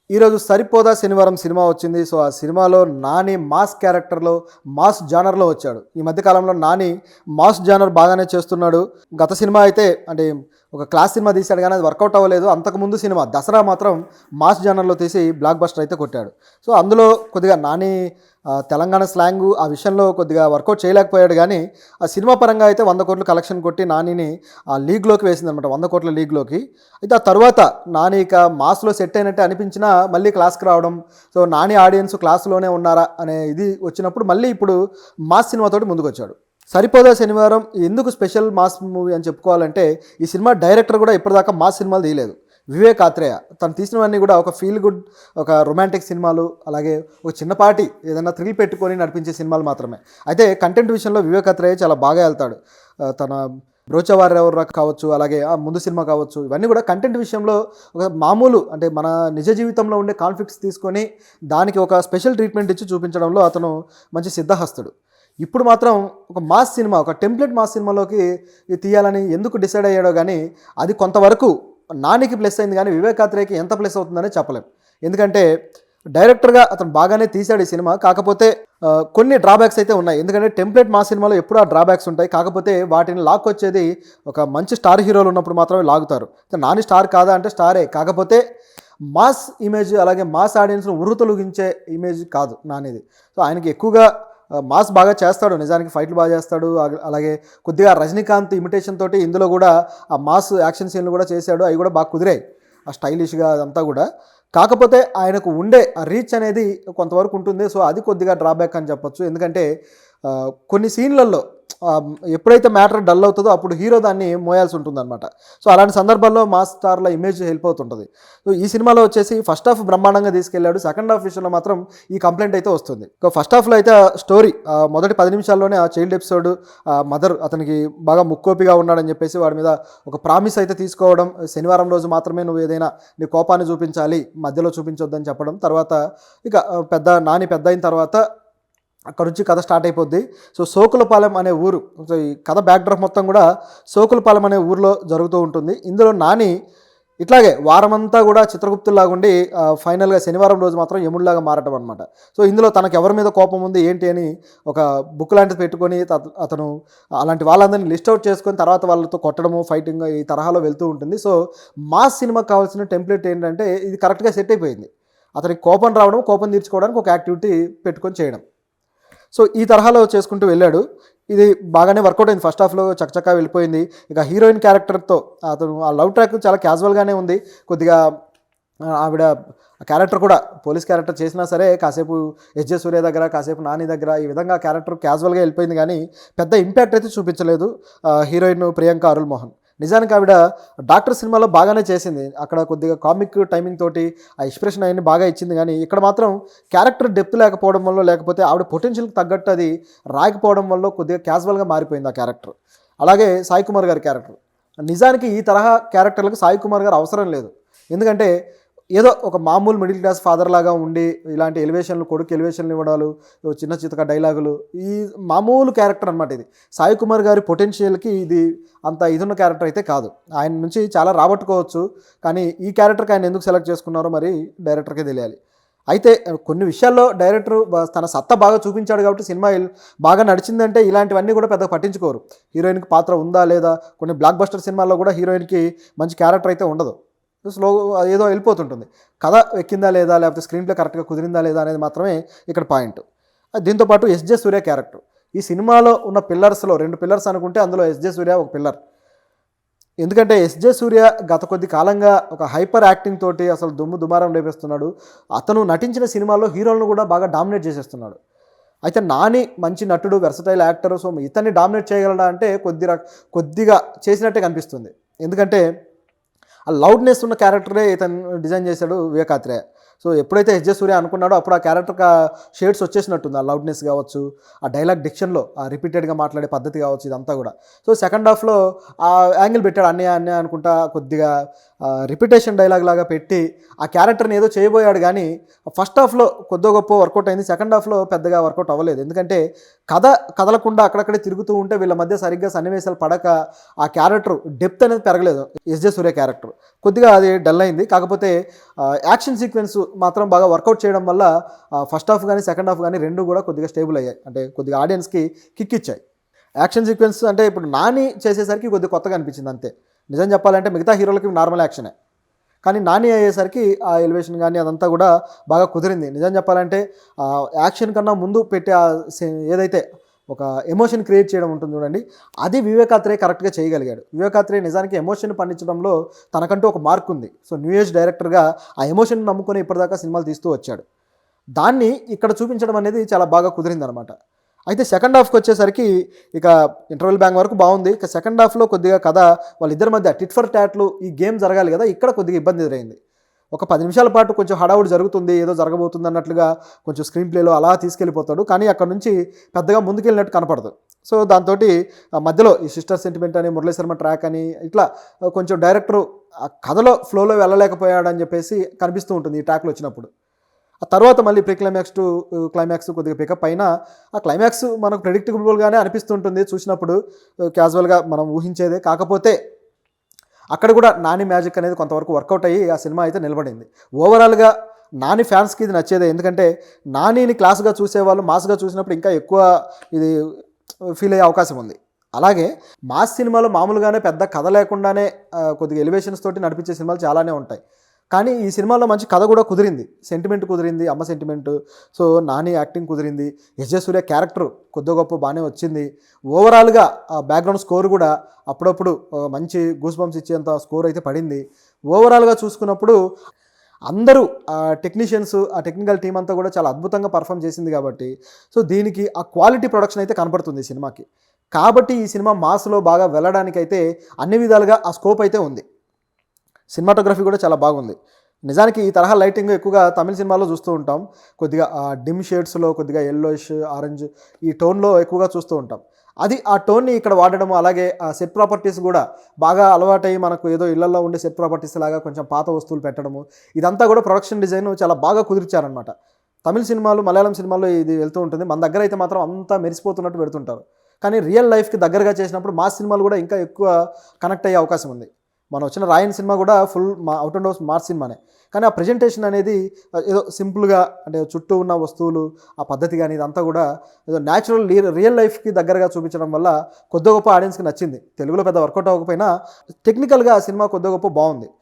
ఈరోజు 'సరిపోదా శనివారం' సినిమా వచ్చింది. సో, ఆ సినిమాలో నాని మాస్ క్యారెక్టర్‌లో, మాస్ జానర్‌లో వచ్చాడు. ఈ మధ్య కాలంలో నాని మాస్ జానర్ బాగానే చేస్తున్నాడు. గత సినిమా అయితే అంటే ఒక క్లాస్ సినిమా తీశాడు గానీ అది వర్కౌట్ అవ్వలేదు. అంతకుముందు సినిమా 'దసరా' మాత్రం మాస్ జానర్‌లో తీసి బ్లాక్ బస్టర్ అయితే కొట్టాడు. సో, అందులో కొద్దిగా నాని తెలంగాణ స్లాంగు ఆ విషయంలో కొద్దిగా వర్కౌట్ చేయలేకపోయాడు గానీ, ఆ సినిమా పరంగా అయితే 100 కోట్లు కలెక్షన్ కొట్టి నానిని ఆ లీగ్‌లోకి వేసిందనమాట. 100 కోట్ల లీగ్‌లోకి. అయితే ఆ తరువాత నాని ఇక మాస్‌లో సెట్ అయినట్టే అనిపించినా మళ్ళీ క్లాస్‌కి రావడం. సో, నాని ఆడియన్స్ క్లాస్‌లోనే ఉన్నారా అనే ఇది వచ్చినప్పుడు మళ్ళీ ఇప్పుడు మాస్ సినిమాతోటి ముందుకొచ్చాడు. 'సరిపోదా శనివారం' ఎందుకు స్పెషల్ మాస్ మూవీ అని చెప్పుకోవాలంటే, ఈ సినిమా డైరెక్టర్ కూడా ఇప్పటిదాకా మాస్ సినిమాలు తీయలేదు. వివేక్ ఆత్రేయ. తను తీసినవన్నీ కూడా ఒక ఫీల్ గుడ్, ఒక రొమాంటిక్ సినిమాలు, అలాగే ఒక చిన్నపాటి ఏదైనా థ్రిల్ పెట్టుకొని నడిపించే సినిమాలు మాత్రమే. అయితే కంటెంట్ విషయంలో వివేక్ ఆత్రేయ చాలా బాగా వెళ్తాడు. తన 'బ్రోచవారెవర్రా' కావచ్చు, అలాగే ఆ ముందు సినిమా కావచ్చు, ఇవన్నీ కూడా కంటెంట్ విషయంలో ఒక మామూలు అంటే మన నిజ జీవితంలో ఉండే కాన్ఫ్లిక్ట్స్ తీసుకొని దానికి ఒక స్పెషల్ ట్రీట్మెంట్ ఇచ్చి చూపించడంలో అతను మంచి సిద్ధహస్తుడు. ఇప్పుడు మాత్రం ఒక మాస్ సినిమా, ఒక టెంప్లెట్ మాస్ సినిమాలోకి తీయాలని ఎందుకు డిసైడ్ అయ్యాడో కానీ అది కొంతవరకు నానికి ప్లస్ అయింది కానీ వివేక్ ఆత్రేయకి ఎంత ప్లస్ అవుతుందని చెప్పలేం. ఎందుకంటే డైరెక్టర్గా అతను బాగానే తీశాడు ఈ సినిమా. కాకపోతే కొన్ని డ్రాబ్యాక్స్ అయితే ఉన్నాయి. ఎందుకంటే టెంప్లెట్ మాస్ సినిమాలో ఎప్పుడూ ఆ డ్రాబ్యాక్స్ ఉంటాయి. కాకపోతే వాటిని లాక్కొచ్చేది ఒక మంచి స్టార్ హీరోలు ఉన్నప్పుడు మాత్రమే లాగుతారు. నాని స్టార్ కాదా అంటే స్టారే. కాకపోతే మాస్ ఇమేజ్, అలాగే మాస్ ఆడియన్స్ను ఉర్రుతొలగించే ఇమేజ్ కాదు నానిది. సో, ఆయనకి ఎక్కువగా మాస్ బాగా చేస్తాడు. నిజానికి ఫైట్లు బాగా చేస్తాడు. అలాగే కొద్దిగా రజనీకాంత్ ఇమిటేషన్ తోటి ఇందులో కూడా ఆ మాస్ యాక్షన్ సీన్లు కూడా చేశాడు. అవి కూడా బాగా కుదిరాయి, ఆ స్టైలిష్గా అదంతా కూడా. కాకపోతే ఆయనకు ఉండే ఆ రీచ్ అనేది కొంతవరకు ఉంటుంది. సో, అది కొద్దిగా డ్రాబ్యాక్ అని చెప్పొచ్చు. ఎందుకంటే కొన్ని సీన్లలో ఎప్పుడైతే మ్యాటర్ డల్ అవుతుందో అప్పుడు హీరో దాన్ని మోయాల్సి ఉంటుందన్నమాట. సో, అలాంటి సందర్భాల్లో మాస్ స్టార్ల ఇమేజ్ హెల్ప్ అవుతుంటుంది. సో, ఈ సినిమాలో వచ్చేసి ఫస్ట్ హాఫ్ బ్రహ్మాండంగా తీసుకెళ్లాడు. సెకండ్ హాఫ్ విషయంలో మాత్రం ఈ కంప్లైంట్ అయితే వస్తుంది. ఫస్ట్ హాఫ్లో అయితే స్టోరీ మొదటి 10 నిమిషాల్లోనే ఆ చైల్డ్ ఎపిసోడ్, మదర్ అతనికి బాగా ముక్కోపిగా ఉన్నాడని చెప్పేసి వాడి మీద ఒక ప్రామిస్ అయితే తీసుకోవడం, శనివారం రోజు మాత్రమే నువ్వు ఏదైనా నీ కోపాన్ని చూపించాలి, మధ్యలో చూపించొద్దని చెప్పడం. తర్వాత ఇక నాని పెద్ద అయిన తర్వాత అక్కడ నుంచి కథ స్టార్ట్ అయిపోద్ది. సో, సోకులపాలెం అనే ఊరు, సో ఈ కథ బ్యాక్డ్రాప్ మొత్తం కూడా సోకులపాలెం అనే ఊరిలో జరుగుతూ ఉంటుంది. ఇందులో నాని ఇట్లాగే వారమంతా కూడా చిత్రగుప్తుల్లాగా ఉండి ఫైనల్గా శనివారం రోజు మాత్రం యముడిలాగా మారటం అనమాట. సో, ఇందులో తనకు ఎవరి మీద కోపం ఉంది ఏంటి అని ఒక బుక్ లాంటిది పెట్టుకొని అతను అలాంటి వాళ్ళందరినీ లిస్ట్ అవుట్ చేసుకొని తర్వాత వాళ్ళతో కొట్టడము, ఫైటింగ్ ఈ తరహాలో వెళ్తూ ఉంటుంది. సో, మాస్ సినిమాకి కావాల్సిన టెంప్లెట్ ఏంటంటే ఇది కరెక్ట్గా సెట్ అయిపోయింది. అతనికి కోపం రావడం, కోపం తీర్చుకోవడానికి ఒక యాక్టివిటీ పెట్టుకొని చేయడం. సో, ఈ తరహాలో చేసుకుంటూ వెళ్ళాడు. ఇది బాగానే వర్కౌట్ అయింది. ఫస్ట్ హాఫ్లో చకచకా వెళ్ళిపోయింది. ఇక హీరోయిన్ క్యారెక్టర్తో అతను ఆ లవ్ ట్రాక్ చాలా క్యాజువల్గానే ఉంది. కొద్దిగా ఆవిడ క్యారెక్టర్ కూడా పోలీస్ క్యారెక్టర్ చేసినా సరే కాసేపు ఎస్జే సూర్య దగ్గర, కాసేపు నాని దగ్గర ఈ విధంగా క్యారెక్టర్ క్యాజువల్గా వెళ్ళిపోయింది కానీ పెద్ద ఇంపాక్ట్ అయితే చూపించలేదు హీరోయిన్ ప్రియాంక అరుల్ మోహన్. నిజానికి ఆవిడ డాక్టర్ సినిమాలో బాగానే చేసింది. అక్కడ కొద్దిగా కామిక్ టైమింగ్ తోటి ఆ ఎక్స్ప్రెషన్ అవన్నీ బాగా ఇచ్చింది. కానీ ఇక్కడ మాత్రం క్యారెక్టర్ డెప్త్ లేకపోవడం వల్ల, లేకపోతే ఆవిడ పొటెన్షియల్కి తగ్గట్టు అది రాకపోవడం వల్ల కొద్దిగా క్యాజువల్గా మారిపోయింది ఆ క్యారెక్టర్. అలాగే సాయి కుమార్ గారి క్యారెక్టర్, నిజానికి ఈ తరహా క్యారెక్టర్లకు సాయి కుమార్ గారు అవసరం లేదు. ఎందుకంటే ఏదో ఒక మామూలు మిడిల్ క్లాస్ ఫాదర్ లాగా ఉండి ఇలాంటి ఎలివేషన్లు, కొడుకు ఎలివేషన్లు ఇవ్వడాలు, చిన్న చితక డైలాగులు, ఈ మామూలు క్యారెక్టర్ అనమాట ఇది. సాయి కుమార్ గారి పొటెన్షియల్కి ఇది అంత ఇదున్న క్యారెక్టర్ అయితే కాదు. ఆయన నుంచి చాలా రాబట్టుకోవచ్చు. కానీ ఈ క్యారెక్టర్కి ఆయన ఎందుకు సెలెక్ట్ చేసుకున్నారో మరి డైరెక్టర్కే తెలియాలి. అయితే కొన్ని విషయాల్లో డైరెక్టర్ తన సత్తా బాగా చూపించాడు కాబట్టి సినిమా బాగా నడిచిందంటే ఇలాంటివన్నీ కూడా పెద్దగా పట్టించుకోరు. హీరోయిన్కి పాత్ర ఉందా లేదా, కొన్ని బ్లాక్ బస్టర్ సినిమాల్లో కూడా హీరోయిన్కి మంచి క్యారెక్టర్ అయితే ఉండదు. స్లో ఏదో వెళ్ళిపోతుంటుంది. కథ ఎక్కిందా లేదా, లేకపోతే స్క్రీన్ ప్లే కరెక్ట్గా కుదిరిందా లేదా అనేది మాత్రమే ఇక్కడ పాయింట్. దీంతోపాటు ఎస్జే సూర్య క్యారెక్టర్, ఈ సినిమాలో ఉన్న పిల్లర్స్లో 2 పిల్లర్స్ అనుకుంటే అందులో ఎస్జే సూర్య ఒక పిల్లర్. ఎందుకంటే ఎస్జే సూర్య గత కొద్ది కాలంగా ఒక హైపర్ యాక్టింగ్ తోటి అసలు దుమ్ము దుమారం రేపేస్తున్నాడు. అతను నటించిన సినిమాల్లో హీరోలను కూడా బాగా డామినేట్ చేసేస్తున్నాడు. అయితే నాని మంచి నటుడు, వెర్సటైల్ యాక్టర్. సో, ఇతన్ని డామినేట్ చేయగలడా అంటే కొద్దిగా చేసినట్టే కనిపిస్తుంది. ఎందుకంటే ఆ లౌడ్నెస్ ఉన్న క్యారెక్టరే ఇతను డిజైన్ చేశాడు వివేక్ ఆత్రేయ. సో, ఎప్పుడైతే ఎస్జే సూర్య అనుకున్నాడో అప్పుడు ఆ క్యారెక్టర్కి షేడ్స్ వచ్చేసినట్టుంది. ఆ లౌడ్నెస్ కావచ్చు, ఆ డైలాగ్ డిక్షన్లో ఆ రిపీటెడ్గా మాట్లాడే పద్ధతి కావచ్చు, ఇదంతా కూడా. సో, సెకండ్ హాఫ్లో ఆ యాంగిల్ పెట్టాడు. అన్నయ్య అనుకుంటా కొద్దిగా రిపిటేషన్ డైలాగ్ లాగా పెట్టి ఆ క్యారెక్టర్ని ఏదో చేయబోయాడు. కానీ ఫస్ట్ హాఫ్లో కొద్దో గొప్ప వర్కౌట్ అయింది. సెకండ్ హాఫ్లో పెద్దగా వర్కౌట్ అవ్వలేదు. ఎందుకంటే కదలకుండా అక్కడక్కడే తిరుగుతూ ఉంటే వీళ్ళ మధ్య సరిగ్గా సన్నివేశాలు పడక ఆ క్యారెక్టర్ డెప్త్ అనేది పెరగలేదు. ఎస్జే సూర్య క్యారెక్టర్ కొద్దిగా అది డల్ అయింది. కాకపోతే యాక్షన్ సీక్వెన్స్ మాత్రం బాగా వర్కౌట్ చేయడం వల్ల ఫస్ట్ హాఫ్ కానీ సెకండ్ హాఫ్ కానీ రెండు కూడా కొద్దిగా స్టేబుల్ అయ్యాయి, అంటే కొద్దిగా ఆడియన్స్కి కిక్ ఇచ్చాయి. యాక్షన్ సీక్వెన్స్ అంటే ఇప్పుడు నాని చేసేసరికి కొద్దిగా కొత్తగా అనిపించింది అంతే. నిజం చెప్పాలంటే మిగతా హీరోలకి నార్మల్ యాక్షనే, కానీ నాని అయ్యేసరికి ఆ ఎలివేషన్ కానీ అదంతా కూడా బాగా కుదిరింది. నిజం చెప్పాలంటే యాక్షన్ కన్నా ముందు పెట్టే ఏదైతే ఒక ఎమోషన్ క్రియేట్ చేయడం ఉంటుంది చూడండి, అది వివేకాత్రే కరెక్ట్గా చేయగలిగాడు. వివేకాత్రే నిజానికి ఎమోషన్ పండించడంలో తనకంటూ ఒక మార్క్ ఉంది. సో న్యూ ఏజ్ డైరెక్టర్గా ఆ ఎమోషన్ నమ్ముకొని ఇప్పటిదాకా సినిమాలు తీస్తూ వచ్చాడు. దాన్ని ఇక్కడ చూపించడం అనేది చాలా బాగా కుదిరిందనమాట. అయితే సెకండ్ హాఫ్కి వచ్చేసరికి ఇక ఇంటర్వెల్ బ్యాంక్ వరకు బాగుంది. ఇక సెకండ్ హాఫ్లో కొద్దిగా కథ వాళ్ళిద్దరి మధ్య టిట్ ఫర్ టాట్లు ఈ గేమ్ జరగాలి కదా, ఇక్కడ కొద్దిగా ఇబ్బంది ఎదురైంది. ఒక 10 నిమిషాల పాటు కొంచెం హడావుడి జరుగుతుంది, ఏదో జరగబోతుంది అన్నట్లుగా కొంచెం స్క్రీన్ ప్లేలో అలా తీసుకెళ్ళిపోతాడు, కానీ అక్కడ నుంచి పెద్దగా ముందుకెళ్ళినట్టు కనపడదు. సో దాంతో మధ్యలో ఈ సిస్టర్ సెంటిమెంట్ అని, మురళీ శర్మ ట్రాక్ అని, ఇట్లా కొంచెం డైరెక్టరు ఆ కథలో ఫ్లోలో వెళ్ళలేకపోయాడని చెప్పేసి కనిపిస్తూ ఉంటుంది ఈ ట్రాక్లు వచ్చినప్పుడు. ఆ తర్వాత మళ్ళీ ప్రీ క్లైమాక్స్ టు క్లైమాక్స్ కొద్దిగా పికప్ అయినా ఆ క్లైమాక్స్ మనకు ప్రెడిక్టబుల్గానే అనిపిస్తుంటుంది చూసినప్పుడు, క్యాజువల్గా మనం ఊహించేదే. కాకపోతే అక్కడ కూడా నాని మ్యాజిక్ అనేది కొంతవరకు వర్కౌట్ అయ్యి ఆ సినిమా అయితే నిలబడింది. ఓవరాల్గా నాని ఫ్యాన్స్కి ఇది నచ్చేదే, ఎందుకంటే నానిని క్లాస్గా చూసేవాళ్ళు మాస్గా చూసినప్పుడు ఇంకా ఎక్కువ ఇది ఫీల్ అయ్యే అవకాశం ఉంది. అలాగే మాస్ సినిమాలో మామూలుగానే పెద్ద కథ లేకుండానే కొద్దిగా ఎలివేషన్స్ తోటి నడిపించే సినిమాలు చాలానే ఉంటాయి, కానీ ఈ సినిమాలో మంచి కథ కూడా కుదిరింది, సెంటిమెంట్ కుదిరింది, అమ్మ సెంటిమెంట్. సో నాని యాక్టింగ్ కుదిరింది, ఎస్జే సూర్య క్యారెక్టర్ కొద్ది గొప్ప బాగానే వచ్చింది. ఓవరాల్గా ఆ బ్యాక్గ్రౌండ్ స్కోర్ కూడా అప్పుడప్పుడు మంచి గూస్ బంప్స్ ఇచ్చేంత స్కోర్ అయితే పడింది. ఓవరాల్గా చూసుకున్నప్పుడు అందరూ టెక్నీషియన్స్, ఆ టెక్నికల్ టీం అంతా కూడా చాలా అద్భుతంగా పర్ఫామ్ చేసింది కాబట్టి, సో దీనికి ఆ క్వాలిటీ ప్రొడక్షన్ అయితే కనపడుతుంది ఈ సినిమాకి. కాబట్టి ఈ సినిమా మాస్లో బాగా వెళ్ళడానికైతే అన్ని విధాలుగా ఆ స్కోప్ అయితే ఉంది. సినిమాటోగ్రఫీ కూడా చాలా బాగుంది. నిజానికి ఈ తరహా లైటింగ్ ఎక్కువగా తమిళ సినిమాలో చూస్తూ ఉంటాం, కొద్దిగా డిమ్ షేడ్స్లో కొద్దిగా ఎల్లోయిష్ ఆరెంజ్ ఈ టోన్లో ఎక్కువగా చూస్తూ ఉంటాం. అది ఆ టోన్ని ఇక్కడ వాడడం, అలాగే ఆ సెట్ ప్రాపర్టీస్ కూడా బాగా అలవాటై మనకు ఏదో ఇళ్లలో ఉండే సెట్ ప్రాపర్టీస్ లాగా కొంచెం పాత వస్తువులు పెట్టడము, ఇదంతా కూడా ప్రొడక్షన్ డిజైన్ చాలా బాగా కుదిర్చారనమాట. తమిళ సినిమాలు మలయాళం సినిమాల్లో ఇది వెళ్తూ ఉంటుంది, మన దగ్గర అయితే మాత్రం అంతా మెరిసిపోతున్నట్టు పెడుతుంటారు. కానీ రియల్ లైఫ్కి దగ్గరగా చేసినప్పుడు మాస్ సినిమాలు కూడా ఇంకా ఎక్కువ కనెక్ట్ అయ్యే అవకాశం ఉంది. మనం వచ్చిన రాయన్ సినిమా కూడా full out and out mass సినిమానే, కానీ ఆ ప్రజెంటేషన్ అనేది ఏదో సింపుల్గా, అంటే చుట్టూ ఉన్న వస్తువులు ఆ పద్ధతి కానీ ఇదంతా కూడా ఏదో న్యాచురల్ రియల్ లైఫ్కి దగ్గరగా చూపించడం వల్ల కొద్ది గొప్ప ఆడియన్స్కి నచ్చింది. తెలుగులో పెద్ద వర్కౌట్ అవ్వకపోయినా టెక్నికల్గా ఆ సినిమా కొద్ది గొప్ప బాగుంది.